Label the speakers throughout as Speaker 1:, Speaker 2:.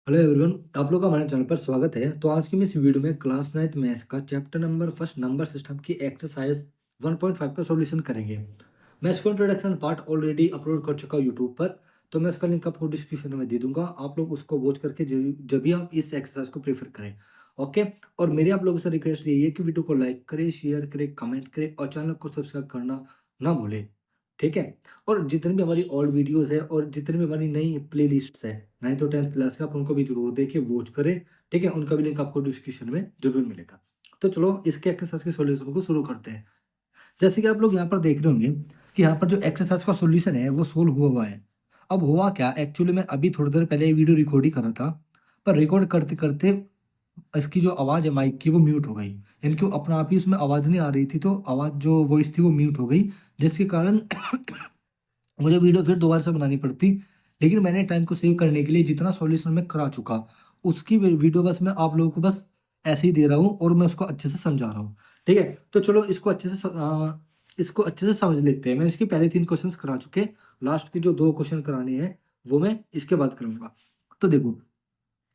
Speaker 1: Hello everyone, आप लोग का हमारे चैनल पर स्वागत है। तो आज की मैं इस वीडियो में क्लास 9th मैथ्स का chapter number first number system की एक्सरसाइज 1.5 का सॉल्यूशन करेंगे। मैं इसको इंट्रोडक्शन पार्ट ऑलरेडी अपलोड कर चुका हूँ यूट्यूब पर, तो मैं उसका लिंक आपको डिस्क्रिप्शन में दे दूंगा। आप लोग उसको वॉच करके जब भी आप इस एक्सरसाइज को प्रेफर करें, ओके। और मेरी आप लोगों से रिक्वेस्ट यही है कि वीडियो को लाइक करें, शेयर करें, कमेंट करें और चैनल को सब्सक्राइब करना ना भूलें, ठीक है। और जितनी भी हमारी ओल्ड वीडियोस है और जितनी भी हमारी नई प्लेलिस्ट्स है 9th और 10th क्लास का, आप उनको भी जरूर देखिए, वॉच करें, ठीक है। उनका भी लिंक आपको डिस्क्रिप्शन में जरूर मिलेगा। तो चलो इसके एक्सरसाइज के सॉल्यूशन को शुरू करते हैं। जैसे कि आप लोग यहाँ पर देख रहे होंगे कि यहाँ पर जो एक्सरसाइज का सॉल्यूशन है वो सोल्व हुआ है। अब हुआ क्या, एक्चुअली मैं अभी थोड़ी देर पहले वीडियो रिकॉर्ड ही कर रहा था, पर रिकॉर्ड करते करते इसकी जो आवाज़ है माइक की वो म्यूट हो गई, यानी कि वो अपना आप ही उसमें आवाज़ नहीं आ रही थी, तो आवाज़ जो वॉइस थी वो म्यूट हो गई, जिसके कारण मुझे वीडियो फिर दोबारा से बनानी पड़ती। लेकिन मैंने टाइम को सेव करने के लिए जितना सॉल्यूशन मैं करा चुका, उसकी वीडियो बस मैं आप लोगों को बस ऐसे ही दे रहा हूँ और मैं उसको अच्छे से समझा रहा हूँ, ठीक है। तो चलो इसको अच्छे से समझ लेते हैं। मैं इसके पहले 3 क्वेश्चंस करा चुके, लास्ट के जो 2 क्वेश्चन कराने हैं वो मैं इसके बाद करूँगा। तो देखो,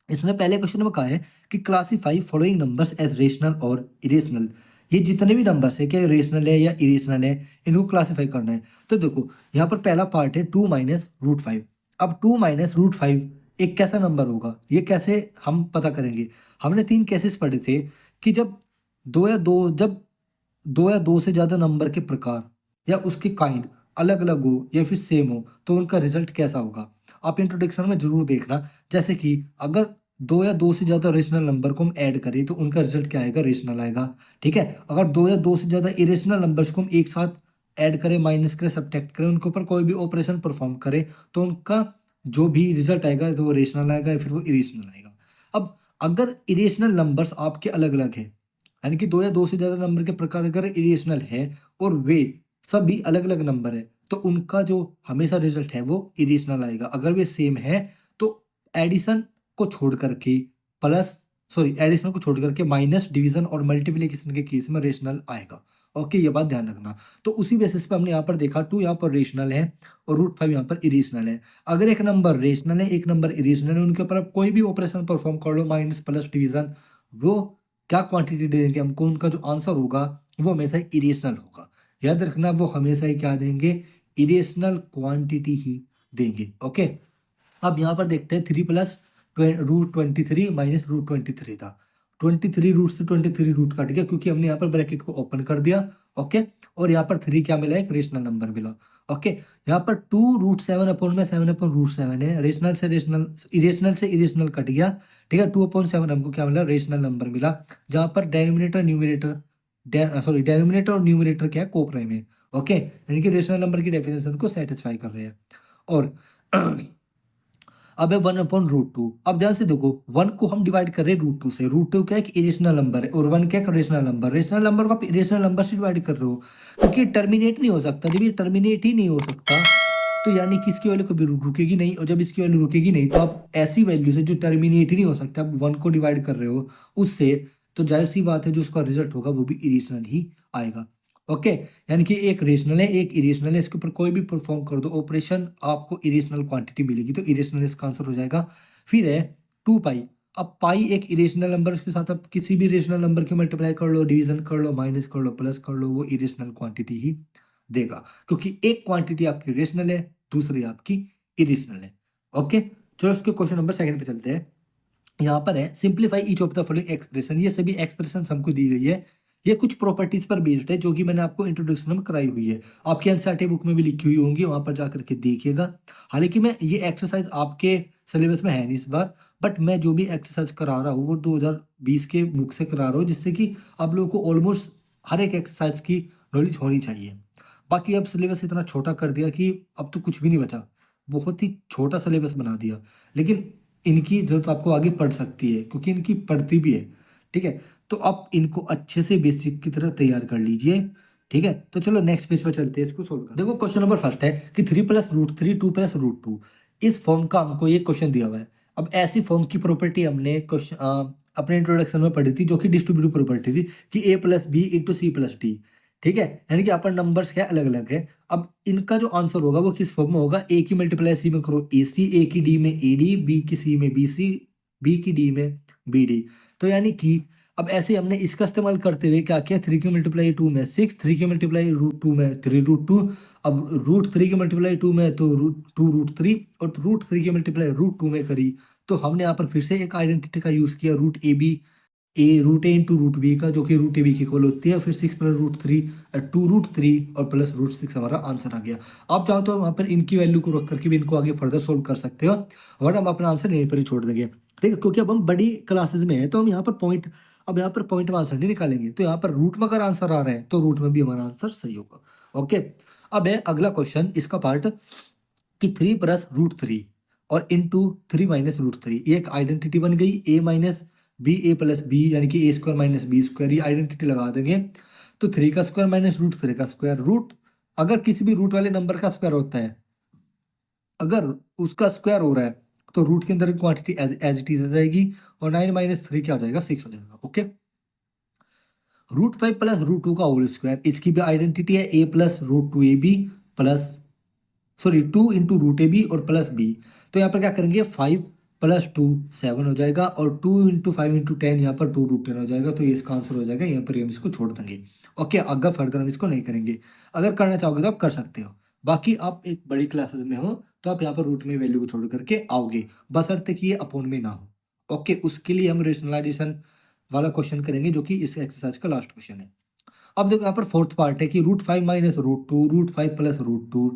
Speaker 1: इसमें पहले क्वेश्चन में कहा है कि classify following numbers as rational और इरेशनल। ये जितने भी नंबर्स है, क्या रेशनल है या इरेशनल है, इनको क्लासीफाई करना है। तो देखो, यहाँ पर पहला पार्ट है 2 - √5। अब 2 - √5 एक कैसा नंबर होगा, ये कैसे हम पता करेंगे। हमने 3 केसेस पढ़े थे कि जब दो या दो से ज्यादा नंबर के प्रकार या उसके काइंड अलग अलग हो या फिर सेम हो तो उनका रिजल्ट कैसा होगा। आप इंट्रोडक्शन में जरूर देखना। जैसे कि अगर दो या दो से ज्यादा रेशनल नंबर को हम ऐड करें तो उनका रिजल्ट क्या आएगा, रेशनल आएगा, ठीक है। अगर दो या दो से ज्यादा इरेशनल नंबर्स को हम एक साथ ऐड करें, माइनस करें, सब्ट्रैक्ट करें, उनके ऊपर कोई भी ऑपरेशन परफॉर्म करें तो उनका जो भी रिजल्ट आएगा तो वो रेशनल आएगा या फिर वो इरेशनल आएगा। अब अगर इरेशनल नंबर्स आपके अलग अलग है, यानी कि दो या दो से ज्यादा नंबर के प्रकार अगर इरेशनल है और वे सभी अलग अलग नंबर है, तो उनका जो हमेशा रिजल्ट है वो इरेशनल आएगा। अगर वे सेम है तो एडिशन को छोड़ करके प्लस सॉरी एडिशन को छोड़ करके माइनस, डिवीजन और मल्टीप्लिकेशन के केस में रेशनल आएगा। ओके, ये बात ध्यान रखना। तो उसी बेसिस पे हमने यहाँ पर देखा 2 यहाँ पर रेशनल है और √5 यहाँ पर इरेशनल है। अगर एक नंबर रेशनल है, एक नंबर इरेशनल है, उनके ऊपर आप कोई भी ऑपरेशन परफॉर्म कर लो, माइनस, प्लस, डिवीजन, वो क्या क्वांटिटी देंगे हमको, उनका जो आंसर होगा वो हमेशा इरेशनल होगा। याद रखना, वो हमेशा ही क्या देंगे, इरेशनल क्वांटिटी ही देंगे। ओके, अब यहाँ पर देखते हैं 3 + √23 - √23 था। 23 रूट से 23 रूट कट गया क्योंकि हमने यहाँ पर ब्रैकेट को ओपन कर दिया, ओके। और यहाँ पर 3 क्या मिला, एक रेशनल नंबर मिला, ओके। यहाँ पर 2 √7 अपॉन में 7/√7 है, रेशनल से रेशनल, इरेशनल से इरेशनल कट गया, ठीक है। 2/7 हमको क्या मिला, रेशनल नंबर मिला, जहाँ पर डेनोमिनेटर और न्यूमरेटर क्या है, कोप्राइम है, ओके। यानी कि रेशनल नंबर की डेफिनेशन को सेटिस्फाई कर रहे हैं। और अब है 1/√2। अब ध्यान से देखो, 1 को हम डिवाइड कर रहे हैं √2 से। √2 क्या है, एक इरेशनल नंबर है और 1 क्या है, रेशनल नंबर। रेशनल नंबर को आप इरेशनल नंबर से डिवाइड कर रहे हो क्योंकि टर्मिनेट नहीं हो सकता। जब ये टर्मिनेट ही नहीं हो सकता तो यानी कि इसकी वैल्यू कभी रुकेगी नहीं, और जब इसकी वैल्यू रुकेगी नहीं तो आप ऐसी वैल्यू से जो टर्मिनेट ही नहीं हो सकता, आप 1 को डिवाइड कर रहे हो उससे, तो जाहिर सी बात है जो उसका रिजल्ट होगा वो भी इरेशनल ही आएगा, ओके। यानी कि एक रेशनल है, एक इरेशनल है, इसके ऊपर कोई भी परफॉर्म कर दो ऑपरेशन, आपको इरेशनल क्वांटिटी मिलेगी, तो इरेशनल इसका आंसर हो जाएगा। फिर है 2 पाई। अब पाई एक इरेशनल नंबर, उसके साथ आप किसी भी रेशनल नंबर के मल्टीप्लाई कर लो, डिवीजन कर लो, माइनस कर लो, प्लस कर लो, वो इरेशनल क्वांटिटी ही देगा क्योंकि एक क्वांटिटी आपकी रेशनल है, दूसरी आपकी इरेशनल है, ओके। चलो उसके क्वेश्चन नंबर सेकंड पे चलते हैं। यहाँ पर है simplify each of the following expression. ये सभी एक्सप्रेशन हमको दी गई है, ये कुछ प्रॉपर्टीज पर बेस्ड है जो कि मैंने आपको इंट्रोडक्शन में कराई हुई है, आपकी एनसीईआरटी बुक में भी लिखी हुई होंगी, वहां पर जाकर के देखिएगा। हालांकि मैं ये एक्सरसाइज आपके सिलेबस में है नहीं इस बार, बट मैं जो भी एक्सरसाइज करा रहा हूँ वो 2020 के बुक से करा रहा हूँ, जिससे कि आप लोगों को ऑलमोस्ट हर एक एक्सरसाइज की नॉलेज होनी चाहिए। बाकी अब सिलेबस इतना छोटा कर दिया कि अब तो कुछ भी नहीं बचा, बहुत ही छोटा सिलेबस बना दिया। लेकिन इनकी जरूरत आपको आगे पड़ सकती है क्योंकि इनकी पड़ती भी है, ठीक है। तो आप इनको अच्छे से बेसिक की तरह तैयार कर लीजिए, ठीक है। तो चलो नेक्स्ट पेज पर चलते हैं, इसको सोल्व कर। देखो क्वेश्चन नंबर फर्स्ट है कि 3 + √3 2 + √2, इस फॉर्म का हमको ये क्वेश्चन दिया हुआ है। अब ऐसी फॉर्म की प्रॉपर्टी हमने क्वेश्चन अपने इंट्रोडक्शन में पढ़ी थी जो कि डिस्ट्रीब्यूटिव प्रॉपर्टी थी कि a + b × c + d, ठीक है। यानी कि अपन नंबर्स क्या अलग अलग है। अब इनका जो आंसर होगा वो किस फॉर्म में होगा, ए की मल्टीप्लाई सी में करो ac, ए की डी में ad, बी की सी में bc, बी की डी में बी डी। तो यानी कि अब ऐसे हमने इसका इस्तेमाल करते हुए क्या किया, 3 की मल्टीप्लाई 2 में 6, 3 की मल्टीप्लाई √2 में 3√2। अब √3 की मल्टीप्लाई 2 में तो √2 √3 और √3 की मल्टीप्लाई √2 में करी। तो हमने यहाँ पर फिर से एक आइडेंटिटी का यूज़ किया, √a इंटू √b का, जो कि √ab की इक्वल होती है। फिर 6 प्लस √3 2√3 और प्लस √6 हमारा आंसर आ गया। आप चाहो तो वहाँ पर इनकी वैल्यू को रख करके भी इनको आगे फर्दर सोल्व कर सकते हो, और हम अपना आंसर यहीं पर ही छोड़ देंगे, ठीक है। क्योंकि अब हम बड़ी क्लासेस में हैं तो हम यहाँ पर पॉइंट, अब यहाँ पर पॉइंट में आंसर नहीं निकालेंगे। तो यहाँ पर रूट में अगर आंसर आ रहा है तो रूट में भी हमारा आंसर सही होगा। ओके, अब है अगला क्वेश्चन, इसका पार्ट कि 3 प्लस √3 और इंटू 3 माइनस √3, ये एक आइडेंटिटी बन गई। a minus B, A plus B, यानी कि a² माइनस b², ये आइडेंटिटी लगा देंगे। तो 3 का स्क्वायर माइनस √3 का स्क्वायर, रूट अगर किसी भी रूट वाले नंबर का स्क्वायर होता है, अगर उसका स्क्वायर हो रहा है तो रूट के अंदर क्वांटिटी एज इट इज आ जाएगी, और 9 माइनस 3 क्या हो जाएगा, 6 हो जाएगा। ओके, √5 प्लस √2 का होल स्क्वायर, इसकी भी आइडेंटिटी है a plus √2ab plus 2 into √ab और प्लस b। तो यहाँ पर क्या करेंगे, 5 प्लस 2 7 हो जाएगा, और 2 इंटू 5 इंटू 10 यहाँ पर 2√10 हो जाएगा। तो ये इसका आंसर हो जाएगा, यहाँ पर हम इसको छोड़ देंगे। ओके, आगे फर्दर हम इसको नहीं करेंगे। अगर करना चाहोगे तो आप कर सकते हो, बाकी आप एक बड़ी क्लासेस में हो तो आप यहाँ पर रूट में वैल्यू को छोड़ करके आओगे, बशर्ते कि ये अपोन में ना हो। ओके, उसके लिए हम रेशनलाइजेशन वाला क्वेश्चन करेंगे, जो कि इस एक्सरसाइज का लास्ट क्वेश्चन है। अब देखो यहाँ पर फोर्थ पार्ट है कि √5 माइनस √2, √5 प्लस √2।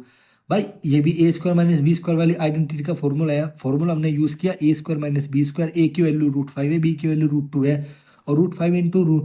Speaker 1: भाई ये भी a² माइनस b² वाली आइडेंटिटी का फॉर्मूला है। फॉर्मूला हमने यूज किया a² माइनस b², a की वैल्यू √5 है, b की वैल्यू √2 है, और √5 इंटू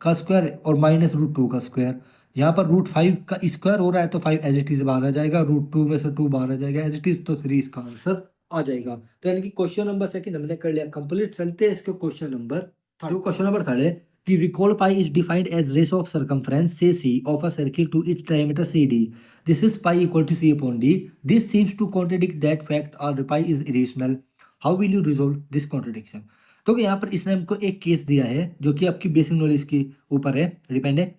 Speaker 1: का स्क्वायर और माइनस √2 का स्क्वायर। यहाँ पर √5 का स्क्वायर हो रहा है तो 5 एज इट इज बाहर आ जाएगा, √2 में से 2 बाहर आ जाएगा एज इट इज, तो 3 इसका आंसर आ जाएगा। तो यानी कि क्वेश्चन नंबर सेकंड हमने कर लिया कंप्लीट। चलते हैं इसके क्वेश्चन नंबर थर्ड। जो क्वेश्चन नंबर थर्ड है कि recall pi is defined as ratio of circumference say c of a circle to its diameter cd. This is pi equal to c upon d. This seems to contradict that fact or pi is irrational. How will you resolve this contradiction? तो यहाँ पर इसने हमको एक case दिया है जो कि आपकी बेसिक नॉलेज के ऊपर है, डिपेंड है,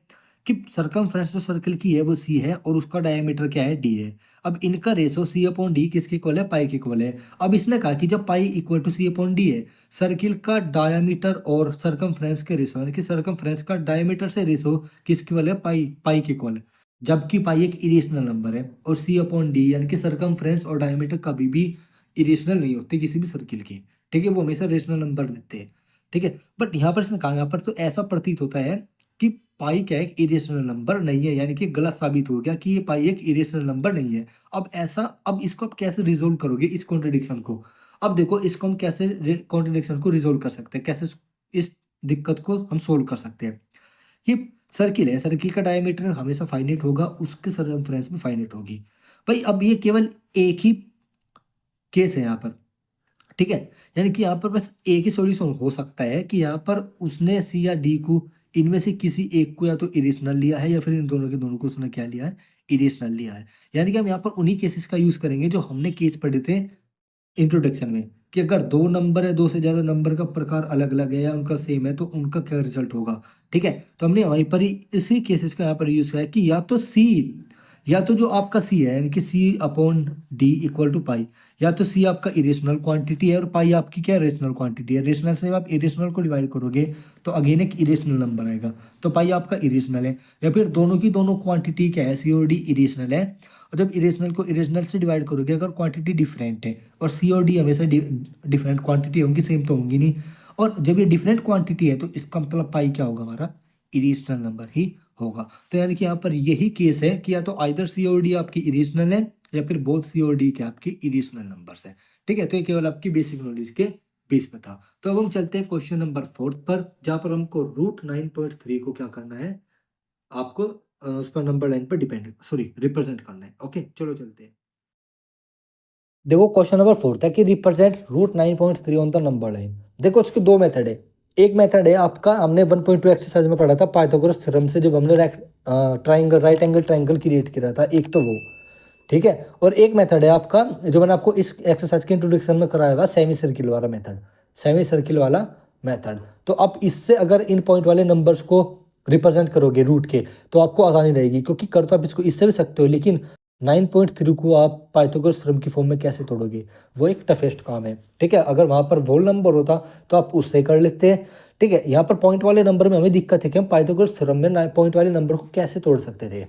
Speaker 1: कि सरकमफ्रेंस जो सर्कल की है वो सी है और उसका डायमीटर क्या है, डी है। अब इनका रेशो सी अपॉन डी किसके इक्वल है, पाई के इक्वल है। अब इसने कहा कि जब pi equal to C upon D है, सर्किल का डायमीटर और सरकमफ्रेंस के रेशो, यानी कि सरकमफ्रेंस का डायमीटर से रेशो किसके इक्वल है, पाई के इक्वल है। जबकि पाई एक इरेशनल नंबर है और सी अपॉन डी यानी कि सरकमफ्रेंस और डायमीटर कभी भी इरेशनल नहीं होते किसी भी सर्किल के, ठीक है, वो हमेशा रेशनल नंबर देते हैं, ठीक है। बट यहाँ पर इसने कहा, यहाँ पर तो ऐसा प्रतीत होता है कि पाई क्या एक इरेशनल नंबर नहीं है, यानी कि गलत साबित हो गया कि ये पाई एक इरेशनल नंबर नहीं है। अब इसको आप कैसे रिजोल्व करोगे इस कॉन्ट्रडिक्शन को। अब देखो इसको हम कैसे कॉन्ट्रडिक्शन को रिजोल्व कर सकते हैं, कैसे इस दिक्कत को हम सोल्व कर सकते हैं। ये सर्किल है, सर्किल का डायमीटर हमेशा फाइनाइट होगा, उसके सरकमफ्रेंस भी फाइनाइट होगी। भाई अब ये केवल एक ही केस है यहाँ पर, ठीक है, यानी कि यहाँ पर बस एक ही सॉल्यूशन हो सकता है कि यहाँ पर उसने सी या डी को, इनमें से किसी एक को या तो इरेशनल लिया है या फिर इन दोनों के दोनों को उसने क्या लिया है, इरेशनल लिया है। यानी कि हम यहाँ पर उन्हीं केसेस का यूज करेंगे जो हमने केस पढ़े थे इंट्रोडक्शन में, कि अगर दो नंबर है, दो से ज्यादा नंबर का प्रकार अलग अलग है या उनका सेम है तो उनका क्या रिजल्ट होगा, ठीक है। तो हमने वहीं पर ही इसी केसेस का यहाँ पर यूज किया है कि या तो सी, या तो जो आपका सी है यानी कि सी अपॉन डी इक्वल टू पाई, या तो सी आपका इरेशनल क्वांटिटी है और पाई आपकी क्या रेशनल क्वांटिटी है। रेशनल से आप इरेशनल को डिवाइड करोगे तो अगेन एक इरेशनल नंबर आएगा, तो पाई आपका इरेशनल है। या फिर दोनों की दोनों क्वांटिटी क्या है, सी और डी इरेशनल है, और जब इरेशनल को इरेशनल से डिवाइड करोगे अगर क्वांटिटी डिफरेंट है, और सी और डी हमेशा डिफरेंट क्वांटिटी होंगी, सेम तो होंगी नहीं, और जब ये डिफरेंट क्वांटिटी है तो इसका मतलब पाई क्या होगा, हमारा इरेशनल नंबर ही होगा। तो यानी कि यहाँ पर यही केस है कि या तो आइदर सी और डी आपकी इरेशनल है या फिर बोथ सी और डी के आपके इरेशनल नंबर्स है, ठीक है। तो ये केवल आपकी बेसिक नॉलेज के बेस पे था। तो अब हम चलते हैं क्वेश्चन नंबर 4 पर, जहाँ पर हमको √9.3 को क्या करना है, आपको उस पर नंबर लाइन पर रिप्रेजेंट करना है। ओके, चलो चलते हैं। देखो क्वेश्चन नंबर 4 था कि represent √9.3 on the number line. देखो उसके दो मेथड है। एक मेथड है आपका, हमने 1.2 एक्सरसाइज में पढ़ा था पाइथागोरस थ्योरम से, जब हमने राइट एंगल ट्राइंगल क्रिएट किया था, एक तो वो, ठीक है। और एक मेथड है आपका जो मैंने आपको इस एक्सरसाइज के इंट्रोडक्शन में कराया हुआ, सेमी सर्किल वाला मेथड, सेमी सर्किल वाला मेथड। तो आप इससे अगर इन पॉइंट वाले नंबर्स को रिप्रेजेंट करोगे रूट के तो आपको आसानी रहेगी, क्योंकि कर तो आप इसको इससे भी सकते हो, लेकिन 9.3 को आप पाइथागोरस थ्योरम की फॉर्म में कैसे तोड़ोगे, वो एक टफेस्ट काम है। ठीक है, अगर वहाँ पर होल नंबर होता तो आप उससे कर लेते हैं। ठीक है, यहाँ पर पॉइंट वाले नंबर में हमें दिक्कत है कि हम पाइथागोरस थ्योरम में पॉइंट वाले नंबर को कैसे तोड़ सकते थे।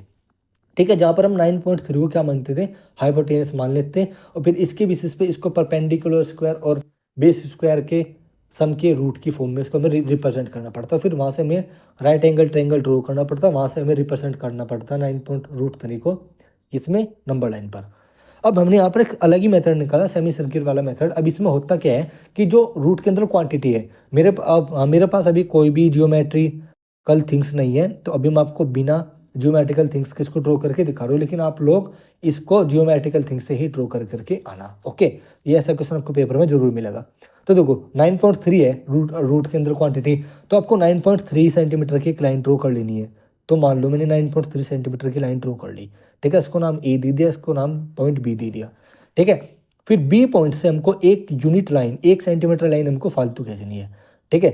Speaker 1: ठीक है, जहाँ पर हम 9.3 को क्या मानते थे, हाइपोटेनस मान लेते हैं, और फिर इसके बेसिस पे इसको परपेंडिकुलर स्क्वायर और बेस स्क्वायर के सम के रूट की फॉर्म में इसको हमें रिप्रेजेंट करना पड़ता, फिर वहाँ से हमें राइट एंगल ट्रायंगल ड्रॉ करना पड़ता, वहाँ से हमें रिप्रेजेंट करना पड़ता 9.3 को इसमें नंबर लाइन पर। अब हमने यहाँ पर एक अलग ही मेथड निकाला, सेमी सर्किल वाला मेथड। अब इसमें होता क्या है कि जो रूट के अंदर क्वांटिटी है, मेरे पास अभी कोई भी जियोमेट्रिकल थिंग्स नहीं है, तो अभी मैं आपको बिना जियोमेट्रिकल थिंग्स के इसको ड्रॉ करके दिखा रहा हूँ, लेकिन आप लोग इसको जियोमेट्रिकल थिंग्स से ही ड्रॉ करके आना। ओके, ये ऐसा क्वेश्चन आपको पेपर में जरूर मिलेगा। तो देखो 9.3 है रूट के अंदर क्वांटिटी, तो आपको 9.3 सेंटीमीटर की एक लाइन ड्रॉ कर लेनी है। तो मान लो मैंने 9.3 सेंटीमीटर की लाइन ड्रॉ कर ली। ठीक है, इसको नाम ए दे दिया, इसको नाम पॉइंट बी दे दिया। ठीक है, फिर बी पॉइंट से हमको एक यूनिट लाइन, 1 सेंटीमीटर लाइन हमको फालतू खींचनी है। ठीक है,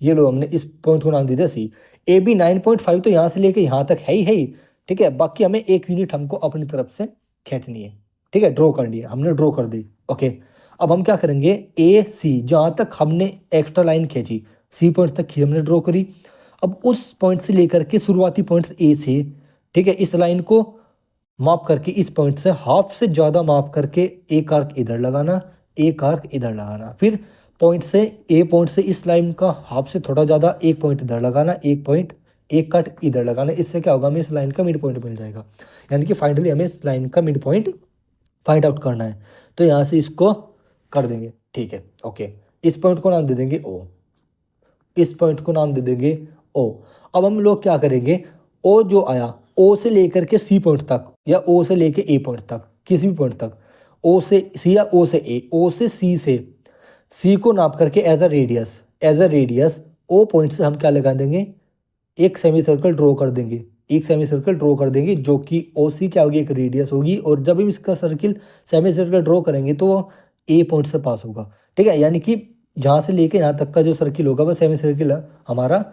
Speaker 1: ये लो हमने इस पॉइंट को नाम दे दिया सी। ए बी 9.5 तो यहाँ से लेके यहाँ तक है ही। ठीक है, बाकी हमें एक यूनिट हमको अपनी तरफ से खींचनी है। ठीक है, ड्रॉ करनी है, हमने ड्रॉ कर दी। ओके, अब हम क्या करेंगे, ए सी जहाँ तक हमने एक्स्ट्रा लाइन खींची, सी पॉइंट तक हमने ड्रॉ करी। अब उस पॉइंट से लेकर के शुरुआती पॉइंट्स ए से, ठीक है, इस लाइन को माप करके इस पॉइंट से हाफ से ज़्यादा माप करके एक आर्क इधर लगाना, एक आर्क इधर लगाना, फिर पॉइंट से इस लाइन का हाफ से थोड़ा ज़्यादा एक पॉइंट इधर लगाना, एक कट इधर लगाना। इससे क्या होगा, हमें इस लाइन का मिड पॉइंट मिल जाएगा। यानी कि फाइनली हमें इस लाइन का मिड पॉइंट फाइंड आउट करना है। तो यहाँ से इसको कर देंगे। ठीक है, ओके, इस पॉइंट को नाम दे देंगे ओ, इस पॉइंट को नाम दे देंगे ओ। अब हम लोग क्या करेंगे, ओ जो आया, ओ से लेकर के सी पॉइंट तक या ओ से लेके ए पॉइंट तक, किसी भी पॉइंट तक, ओ से सी या ओ से ए, ओ से सी को नाप करके as a radius O point से हम क्या लगा देंगे, एक सेमी सर्कल ड्रॉ कर देंगे, एक सेमी सर्कल ड्रॉ कर देंगे, जो कि ओ सी क्या होगी, एक रेडियस होगी। और जब हम इसका सेमी सर्कल ड्रॉ करेंगे तो वो ए पॉइंट से पास होगा। ठीक है, यानी कि यहाँ से लेके यहाँ तक का जो सर्किल होगा वो सेमी सर्किल हमारा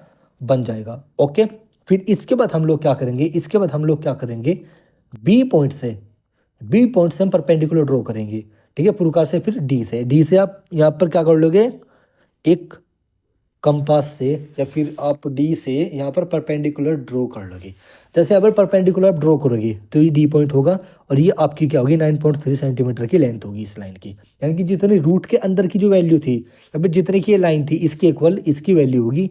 Speaker 1: बन जाएगा। ओके, फिर इसके बाद हम लोग क्या करेंगे, बी पॉइंट से हम परपेंडिकुलर ड्रॉ करेंगे। ठीक है, प्रकार से फिर डी से आप यहाँ पर क्या कर लोगे, एक कंपास से या फिर आप डी से यहाँ पर परपेंडिकुलर ड्रॉ कर लोगे। जैसे अगर परपेंडिकुलर आप ड्रॉ करोगे तो ये डी पॉइंट होगा, और ये आपकी क्या होगी, 9.3 सेंटीमीटर की लेंथ होगी इस लाइन की। यानी कि जितनी रूट के अंदर की जो वैल्यू थी या फिर जितनी की ये लाइन थी, इसकी इक्वल इसकी वैल्यू होगी।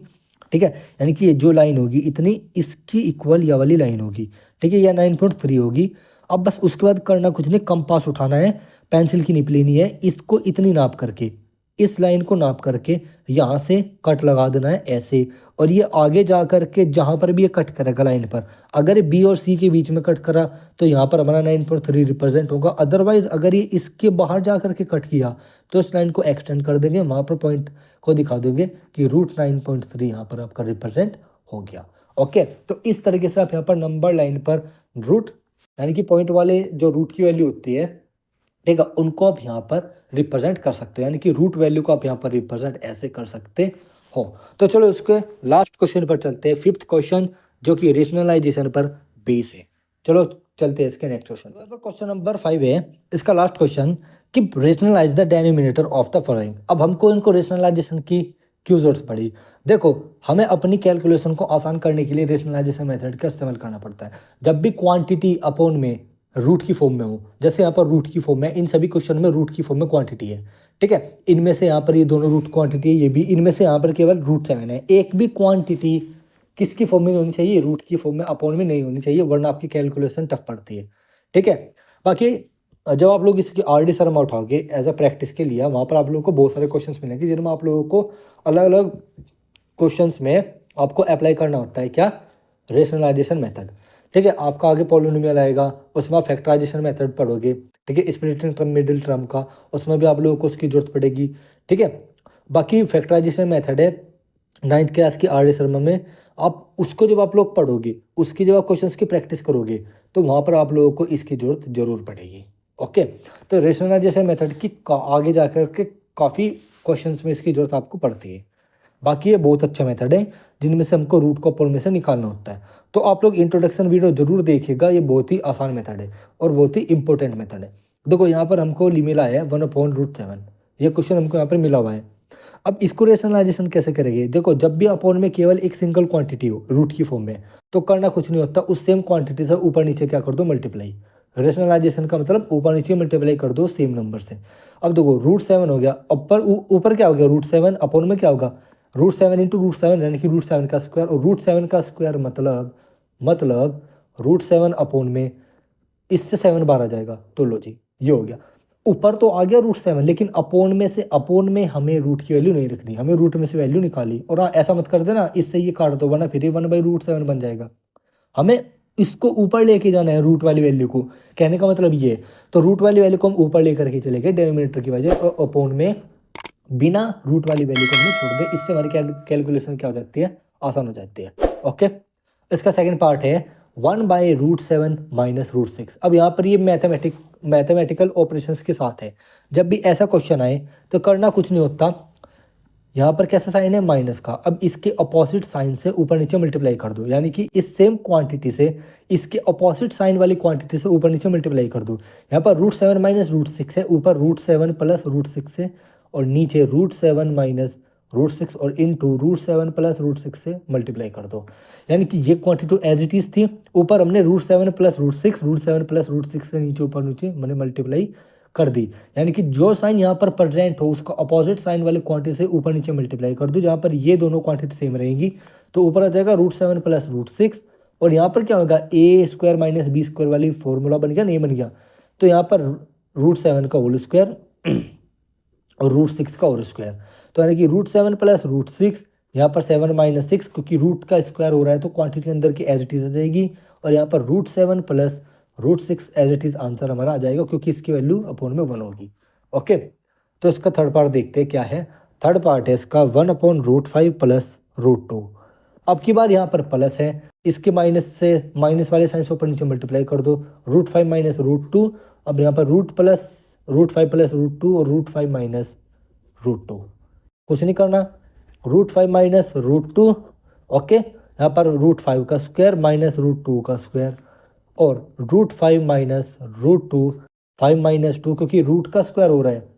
Speaker 1: ठीक है, यानी कि ये जो लाइन होगी इतनी इसकी इक्वल या वाली लाइन होगी। ठीक है, यह 9.3 होगी। अब बस उसके बाद करना कुछ नहीं, कंपास उठाना है, पेंसिल की निप लेनी है, इसको इतनी नाप करके, इस लाइन को नाप करके यहाँ से कट लगा देना है ऐसे। और ये आगे जा करके जहाँ पर भी ये कट करेगा लाइन पर, अगर बी और सी के बीच में कट करा तो यहाँ पर हमारा 9.3 रिप्रेजेंट होगा। अदरवाइज अगर ये इसके बाहर जा करके कट किया तो इस लाइन को एक्सटेंड कर देंगे, वहाँ पर पॉइंट को दिखा देंगे कि रूट 9.3 यहाँ पर आपका रिप्रेजेंट हो गया। ओके, तो इस तरीके से आप यहाँ पर नंबर लाइन पर रूट यानी कि पॉइंट वाले जो रूट की वैल्यू होती है, ठीक है, उनको आप यहाँ पर रिप्रेजेंट कर सकते हो। यानी कि रूट वैल्यू को आप यहाँ पर रिप्रेजेंट ऐसे कर सकते हो। तो चलो इसके लास्ट क्वेश्चन पर चलते हैं, फिफ्थ क्वेश्चन, जो कि रेशनलाइजेशन पर बेस है। चलो चलते हैं इसके नेक्स्ट क्वेश्चन पर। क्वेश्चन नंबर 5 है इसका लास्ट क्वेश्चन, कि rationalise the denominator of the following. अब हमको इनको रेशनलाइजेशन की क्यों जरूरत पड़ी, देखो हमें अपनी कैलकुलेशन को आसान करने के लिए रेशनलाइजेशन मेथड का इस्तेमाल करना पड़ता है। जब भी क्वांटिटी अपॉन में रूट की फॉर्म में हो, जैसे यहाँ पर रूट की फॉर्म में, इन सभी क्वेश्चन में रूट की फॉर्म में क्वांटिटी है। ठीक है, इनमें से यहाँ पर ये दोनों रूट क्वांटिटी है, ये भी, इनमें से यहाँ पर केवल रूट 7 है। एक भी क्वांटिटी किसकी फॉर्म में नहीं होनी चाहिए, रूट की फॉर्म में, अपॉन में नहीं होनी चाहिए, वरना आपकी कैलकुलेशन टफ पड़ती है। ठीक है, बाकी जब आप लोग इसकी RD शर्मा उठाओगे एज अ प्रैक्टिस के लिए, वहाँ पर आप लोगों को बहुत सारे क्वेश्चन मिलेंगे जिनमें आप लोगों को अलग अलग क्वेश्चन में आपको अप्लाई करना होता है क्या, रेशनलाइजेशन मेथड। ठीक है, आपका आगे पॉलिनोमियल आएगा, उसमें आप फैक्टराइजेशन मेथड पढ़ोगे। ठीक है, स्प्लिटिंग टर्म, मिडिल टर्म का, उसमें भी आप लोगों को उसकी जरूरत पड़ेगी। ठीक है, बाकी फैक्टराइजेशन मेथड है 9th क्लास की RD शर्मा में, आप उसको जब आप लोग पढ़ोगे, उसकी जब आप क्वेश्चंस की प्रैक्टिस करोगे, तो वहाँ पर आप लोगों को इसकी जरूरत जरूर पड़ेगी। ओके, तो रेशनलाइजेशन मेथड की आगे जा कर के काफ़ी क्वेश्चंस में इसकी जरूरत आपको पड़ती है। बाकी ये बहुत अच्छा मेथड है जिनमें से हमको रूट को अपोन में से निकालना होता है। तो आप लोग इंट्रोडक्शन वीडियो जरूर देखिएगा, ये बहुत ही आसान मेथड है और बहुत ही इंपॉर्टेंट मेथड है। देखो यहाँ पर हमको मिला है 1/√7, ये क्वेश्चन हमको यहाँ पर मिला हुआ है। अब इसको रेशनलाइजेशन कैसे करेंगे? देखो जब भी अपोन में केवल एक सिंगल क्वांटिटी हो रूट की फॉर्म में, तो करना कुछ नहीं होता, उस सेम क्वांटिटी से ऊपर नीचे क्या कर दो, मल्टीप्लाई। रेशनलाइजेशन का मतलब ऊपर नीचे मल्टीप्लाई कर दो सेम नंबर से। अब देखो √7 हो गया, ऊपर क्या हो गया, √7, अपोन में क्या होगा, √7 इंटू √7 यानी कि √7 का स्क्वायर, और √7 का स्क्वायर मतलब √7 अपोन में इससे 7 बार आ जाएगा, तो लो जी ये हो गया। ऊपर तो आ गया √7, लेकिन अपोन में हमें रूट की वैल्यू नहीं रखनी, हमें रूट में से वैल्यू निकाली। और हाँ ऐसा मत कर देना इससे ये काट दो, वरना फिर ये 1/√7 बन जाएगा। हमें इसको ऊपर लेके जाना है रूट वाली वैल्यू को, कहने का मतलब ये। तो रूट वाली वैल्यू को हम ऊपर लेकर के चले गए डिनोमिनेटर की वजह, और अपोन में बिना रूट वाली वैल्यू को हमने छोड़ दिया। इससे हमारी कैलकुलेशन क्या हो जाती है, आसान हो जाती है। ओके, इसका सेकंड पार्ट है 1/√7 माइनस √6। अब यहाँ पर ये मैथमेटिकल ऑपरेशंस के साथ है। जब भी ऐसा क्वेश्चन आए तो करना कुछ नहीं होता, यहाँ पर कैसा साइन है, माइनस का। अब इसके अपोजिट साइन से ऊपर नीचे मल्टीप्लाई कर दो, यानी कि इस सेम क्वांटिटी से इसके अपोजिट साइन वाली क्वांटिटी से ऊपर नीचे मल्टीप्लाई कर दो। यहाँ पर √7 माइनस √6 है, ऊपर √7 प्लस √6 है, और नीचे √7 माइनस √6 और इंटू √7 प्लस √6 से मल्टीप्लाई कर दो। यानी कि ये क्वांटिटी एज इट इज थी, ऊपर हमने √7 प्लस √6, √7 प्लस √6 से नीचे ऊपर नीचे मैंने मल्टीप्लाई कर दी। यानी कि जो साइन यहाँ पर प्रेजेंट हो उसका अपोजिट साइन वाले क्वांटिटी से ऊपर नीचे मल्टीप्लाई कर दो। जहाँ पर ये दोनों क्वांटिटी सेम रहेंगी तो ऊपर आ जाएगा √7 प्लस √6, और यहाँ पर क्या होगा, a² माइनस b² वाली फॉर्मूला बन गया, नहीं बन गया। तो यहाँ पर √7 का होल स्क्वायर और √6 का होल स्क्वायर, तो यानी कि √7 प्लस √6, यहाँ पर 7 माइनस 6, क्योंकि रूट का स्क्वायर हो रहा है तो क्वांटिटी अंदर की एज इट इज आ जाएगी, और यहाँ पर √7 plus √6 as it is answer हमारा आ जाएगा, क्योंकि इसकी वैल्यू अपोन में 1 होगी। ओके, तो इसका थर्ड पार्ट देखते हैं क्या है। थर्ड पार्ट है इसका 1/√5 प्लस √2। अब की बार यहाँ पर प्लस है, इसके माइनस वाले साइन से ऊपर नीचे मल्टीप्लाई कर दो, √5 माइनस √2। अब यहाँ पर √5 प्लस √2 और √5 माइनस √2, कुछ नहीं करना, √5 माइनस √2। ओके, यहाँ पर √5 का स्क्वायर माइनस √2 का स्क्वायर, और √5 माइनस √2, 5 माइनस 2, क्योंकि रूट का स्क्वायर हो रहा है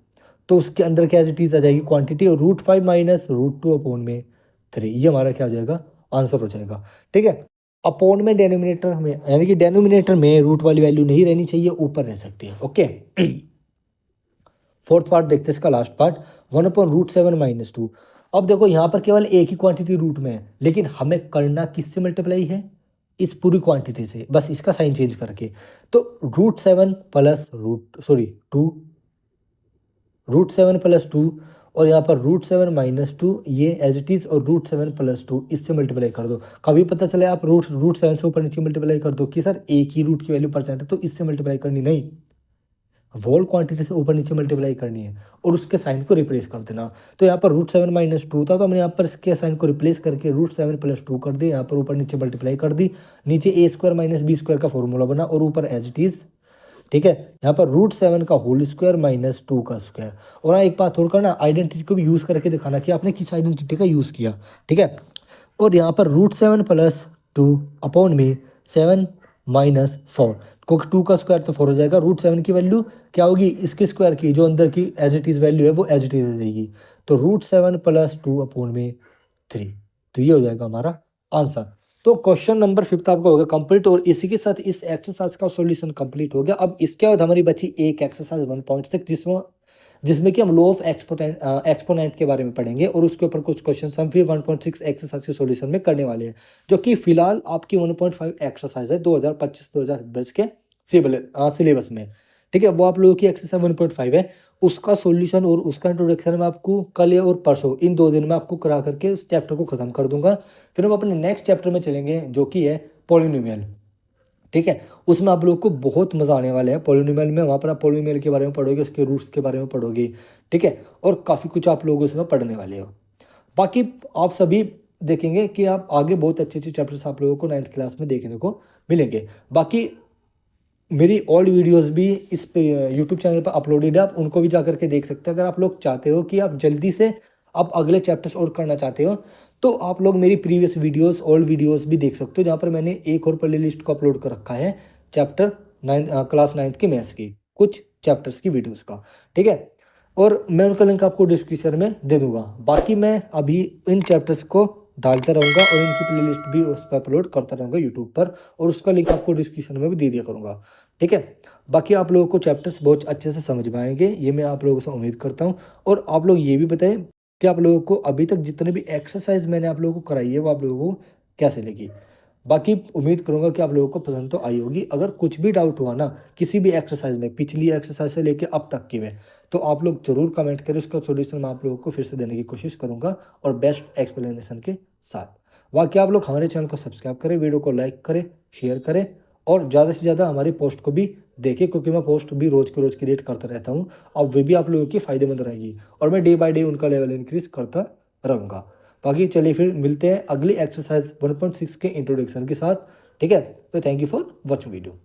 Speaker 1: तो उसके अंदर क्या चीज़ आ जाएगी, क्वांटिटी, और √5 माइनस √2 अपोन में 3, ये हमारा क्या हो जाएगा, आंसर हो जाएगा। ठीक है, अपोन में डेनोमिनेटर में, यानी कि डेनोमिनेटर में रूट वाली वैल्यू नहीं रहनी चाहिए, ऊपर रह सकती है। ओके, फोर्थ पार्ट देखते हैं इसका, लास्ट पार्ट 1/√7 माइनस 2। अब देखो यहाँ पर केवल एक ही क्वांटिटी रूट में है, लेकिन हमें करना किससे मल्टीप्लाई है, इस पूरी क्वांटिटी से, बस इसका साइन चेंज करके। तो √7 प्लस √7 प्लस 2, और यहाँ पर √7 माइनस 2, ये एज इट इज, और √7 प्लस 2 इससे मल्टीप्लाई कर दो। कभी पता चले आप √7 से ऊपर नीचे मल्टीप्लाई कर दो कि सर एक ही रूट की वैल्यू परसेंट है तो इससे मल्टीप्लाई करनी, नहीं, वोल क्वांटिटी से ऊपर नीचे मल्टीप्लाई करनी है और उसके साइन को रिप्लेस कर देना। तो यहाँ पर √7 माइनस 2 था, तो हमने यहाँ पर इसके साइन को रिप्लेस करके √7 प्लस 2 कर दी, यहाँ पर ऊपर नीचे मल्टीप्लाई कर दी, नीचे a² माइनस b² का फॉर्मूला बना, और ऊपर एज इट इज। ठीक है, यहाँ पर √7 का होल स्क्वायर माइनस 2 का स्क्वायर। और हाँ एक बात और करना, आइडेंटिटी को भी यूज़ करके दिखाना कि आपने किस आइडेंटिटी का यूज़ किया। ठीक है, और यहाँ पर √7 प्लस 2 अपोन में 7 माइनस 4, क्योंकि 2 का स्क्वायर तो 4 हो जाएगा। √7 की वैल्यू क्या होगी, इसके स्क्वायर की, जो अंदर की एज इट इज़ वैल्यू है वो एज इट इज़ आ जाएगी। तो √7 प्लस 2 अपोन में 3, तो ये हो जाएगा हमारा आंसर। तो क्वेश्चन नंबर 5 आपका हो गया कंप्लीट, और इसी के साथ इस एक्सरसाइज का सॉल्यूशन कंप्लीट हो गया। अब इसके बाद हमारी बची एक एक्सरसाइज 1.6, जिसमें कि हम लॉ ऑफ एक्सपोनेंट के बारे में पढ़ेंगे, और उसके ऊपर कुछ क्वेश्चन हम फिर 1.6 एक्सरसाइज के सॉल्यूशन में करने वाले हैं, जो कि फिलहाल आपकी 1.5 एक्सरसाइज है 2025-2026 के सिलेबस में। ठीक है, वो आप लोगों की एक्सरसाइज 1.5 है, उसका सॉल्यूशन और उसका इंट्रोडक्शन मैं आपको कल या और परसों, इन 2 दिन में आपको करा करके उस चैप्टर को खत्म कर दूंगा। फिर हम अपने नेक्स्ट चैप्टर में चलेंगे, जो कि है पॉलिनोमियल। ठीक है, उसमें आप लोग को बहुत मजा आने वाला है। पॉलिनोमियल में वहाँ पर आप पॉलिनोमियल के बारे में पढ़ोगे, उसके रूट्स के बारे में पढ़ोगे। ठीक है, और काफ़ी कुछ आप लोग उसमें पढ़ने वाले हो। बाकी आप सभी देखेंगे कि आप आगे बहुत अच्छे अच्छे चैप्टर्स आप लोगों को 9th क्लास में देखने को मिलेंगे। बाकी मेरी ओल्ड वीडियोस भी इस पे यूट्यूब चैनल पर अपलोडेड है, आप उनको भी जा करके देख सकते हैं। अगर आप लोग चाहते हो कि आप जल्दी से आप अगले चैप्टर्स और करना चाहते हो तो आप लोग मेरी प्रीवियस वीडियोस ओल्ड वीडियोस भी देख सकते हो, जहाँ पर मैंने एक और प्ले लिस्ट को अपलोड कर रखा है चैप्टर 9 क्लास 9 की मैथ्स की कुछ चैप्टर्स की वीडियोस का, ठीक है। और मैं उनका लिंक आपको डिस्क्रिप्शन में दे दूंगा। बाकी मैं अभी इन चैप्टर्स को डालता रहूँगा और इनकी प्लेलिस्ट भी उस पर अपलोड करता रहूँगा यूट्यूब पर, और उसका लिंक आपको डिस्क्रिप्शन में भी दे दिया करूँगा, ठीक है। बाकी आप लोगों को चैप्टर्स बहुत अच्छे से समझ में आएंगे, ये मैं आप लोगों से उम्मीद करता हूँ। और आप लोग ये भी बताएं कि आप लोगों को अभी तक जितने भी एक्सरसाइज मैंने आप लोगों को कराई है वो आप लोगों को कैसे लगी। बाकी उम्मीद करूंगा कि आप लोगों को पसंद तो आई होगी। अगर कुछ भी डाउट हुआ ना किसी भी एक्सरसाइज में, पिछली एक्सरसाइज से लेके अब तक की में, तो आप लोग जरूर कमेंट करें, उसका सॉल्यूशन मैं आप लोगों को फिर से देने की कोशिश करूंगा और बेस्ट एक्सप्लेनेशन के साथ। बाकी आप लोग हमारे चैनल को सब्सक्राइब करें, वीडियो को लाइक करें, शेयर करें और ज़्यादा से ज़्यादा हमारी पोस्ट को भी देखें, क्योंकि मैं पोस्ट भी रोज़ क्रिएट करता रहता हूँ। अब वे भी आप लोगों की फ़ायदेमंद रहेगी और मैं डे बाय डे उनका लेवल इंक्रीज करता रहूँगा। बाकी चलिए फिर मिलते हैं अगली एक्सरसाइज 1.6 के इंट्रोडक्शन के साथ, ठीक है। तो thank you for watching video.